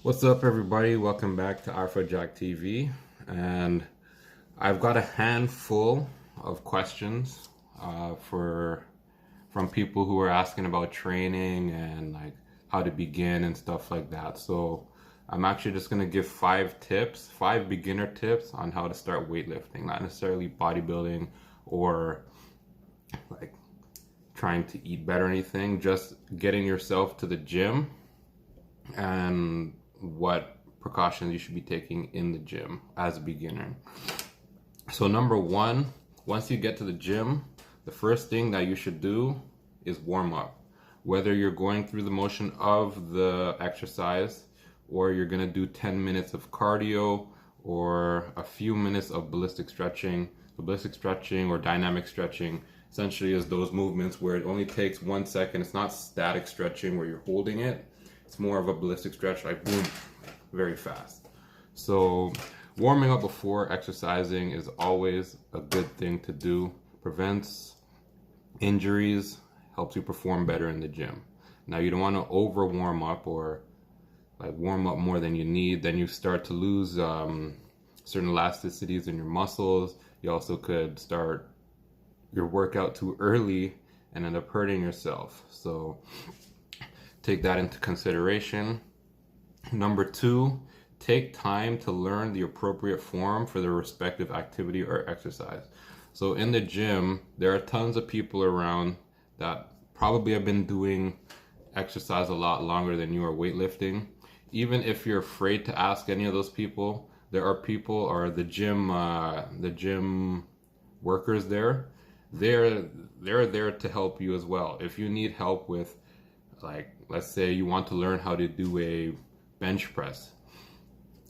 What's up, everybody? Welcome back to Afrojack TV. And I've got a handful of questions from people who are asking about training and like how to begin and stuff like that. So I'm actually just gonna give five beginner tips on how to start weightlifting, not necessarily bodybuilding or like trying to eat better or anything, just getting yourself to the gym and what precautions you should be taking in the gym as a beginner. So number one, once you get to the gym, the first thing that you should do is warm up. Whether you're going through the motion of the exercise or you're gonna do 10 minutes of cardio or a few minutes of ballistic stretching. The ballistic stretching or dynamic stretching essentially is those movements where it only takes 1 second. It's not static stretching where you're holding it. It's more of a ballistic stretch, like boom, very fast. So warming up before exercising is always a good thing to do. Prevents injuries, helps you perform better in the gym. Now you don't want to over warm up or like warm up more than you need. Then you start to lose certain elasticities in your muscles. You also could start your workout too early and end up hurting yourself. So take that into consideration. Number two, take time to learn the appropriate form for the respective activity or exercise. So in the gym, there are tons of people around that probably have been doing exercise a lot longer than you are weightlifting. Even if you're afraid to ask any of those people, there are people or the gym workers there. They're there to help you as well. If you need help with, like, let's say you want to learn how to do a bench press,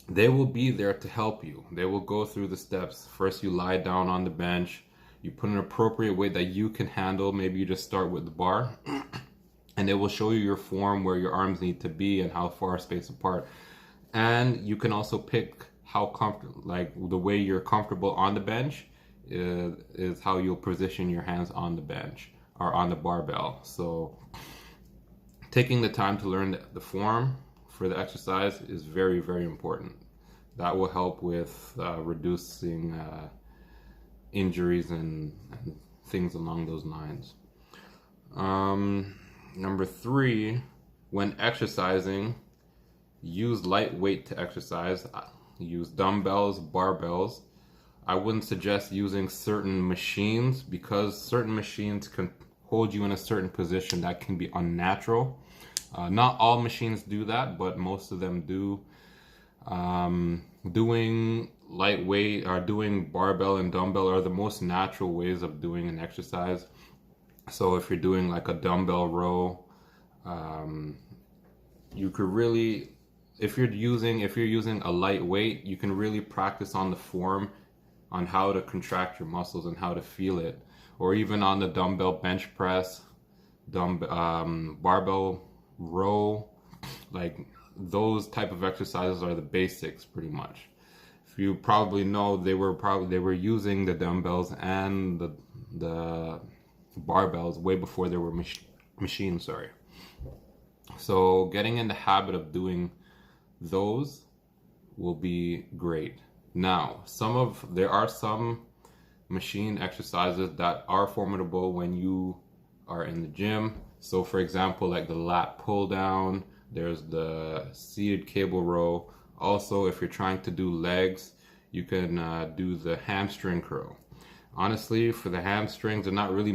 they will be there to help you. They will go through the steps. First, you lie down on the bench, you put an appropriate weight that you can handle. Maybe you just start with the bar, and they will show you your form, where your arms need to be and how far spaced apart. And you can also pick how comfortable, like the way you're comfortable on the bench is how you'll position your hands on the bench or on the barbell. So taking the time to learn the form for the exercise is very, very important. That will help with reducing injuries and things along those lines. Number three, when exercising, use light weight to exercise. Use dumbbells, barbells. I wouldn't suggest using certain machines because certain machines can hold you in a certain position that can be unnatural. Not all machines do that, but most of them do. Doing lightweight or doing barbell and dumbbell are the most natural ways of doing an exercise. So if you're doing like a dumbbell row, you could really, if you're using a lightweight, you can really practice on the form, on how to contract your muscles and how to feel it. Or even on the dumbbell bench press, barbell row, like those type of exercises are the basics pretty much. If you probably know, they were using the dumbbells and the barbells way before there were machines, sorry. So getting in the habit of doing those will be great. Now, there are some machine exercises that are formidable when you are in the gym. So for example, like the lat pull down, there's the seated cable row. Also, if you're trying to do legs, you can do the hamstring curl. Honestly, for the hamstrings, there's not really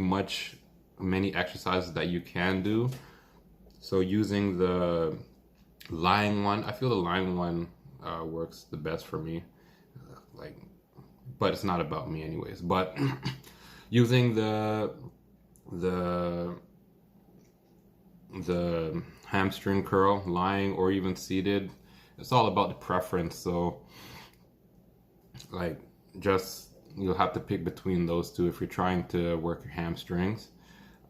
many exercises that you can do. So using the lying one, I feel the lying one works the best for me. But it's not about me anyways. But using the hamstring curl, lying or even seated, it's all about the preference. So like just you'll have to pick between those two if you're trying to work your hamstrings.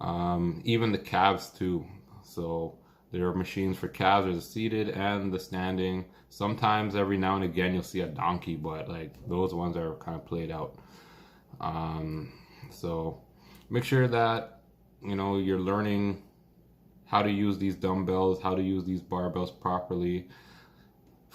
Even the calves too. So there are machines for calves. There's the seated and the standing. Sometimes every now and again you'll see a donkey, but like those ones are kind of played out. So make sure that you're learning how to use these dumbbells, how to use these barbells properly.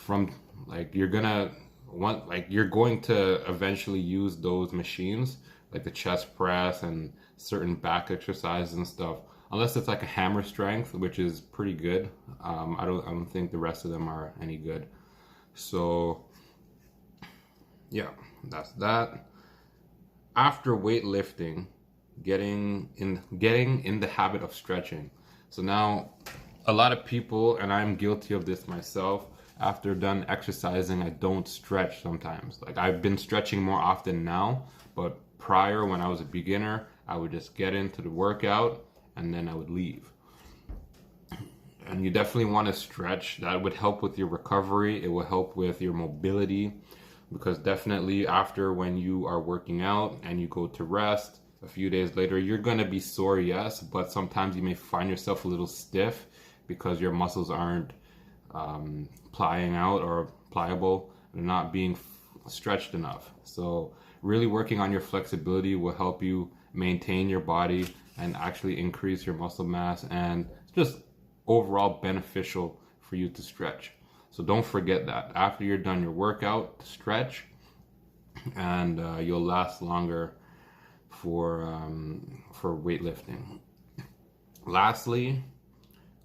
from like you're gonna want like you're going to eventually use those machines like the chest press and certain back exercises and stuff, unless it's like a hammer strength, which is pretty good. I don't think the rest of them are any good. So yeah, that's that. After weightlifting, getting in the habit of stretching. So now a lot of people, and I'm guilty of this myself, after done exercising, I don't stretch sometimes. Like I've been stretching more often now, but prior when I was a beginner, I would just get into the workout and then I would leave. And you definitely want to stretch. That would help with your recovery. It will help with your mobility, because definitely after when you are working out and you go to rest, a few days later, you're going to be sore, yes, but sometimes you may find yourself a little stiff because your muscles aren't plying out or pliable, and not being stretched enough. So really working on your flexibility will help you maintain your body and actually increase your muscle mass, and it's just overall beneficial for you to stretch. So don't forget that after you're done your workout, stretch, and you'll last longer for weightlifting. Lastly,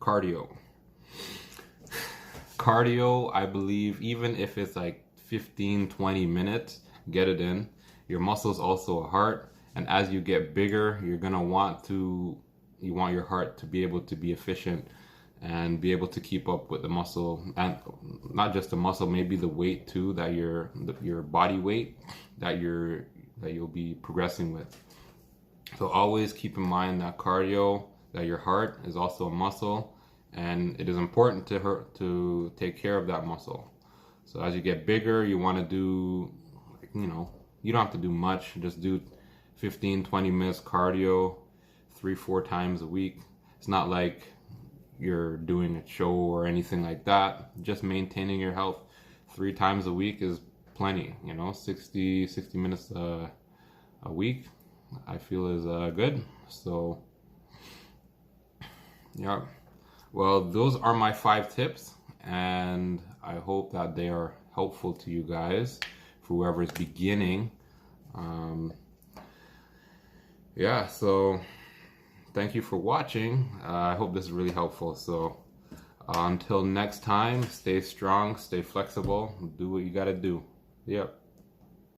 cardio. Cardio, I believe, even if it's like 15-20 minutes, get it in. Your muscles also a heart, and as you get bigger, you want your heart to be able to be efficient and be able to keep up with the muscle, and not just the muscle, maybe the weight too, that your body weight that you'll be progressing with. So always keep in mind that cardio, that your heart is also a muscle, and it is important to take care of that muscle. So as you get bigger, you want to do, you don't have to do much. Just do 15-20 minutes cardio 3-4 times a week. It's not like you're doing a show or anything like that. Just maintaining your health 3 times a week is plenty. 60 minutes a week, I feel is good. So yeah, well, those are my 5 tips, and I hope that they are helpful to you guys, for whoever's beginning. Yeah, so thank you for watching. I hope this is really helpful. So until next time, stay strong, stay flexible, do what you gotta do. Yep.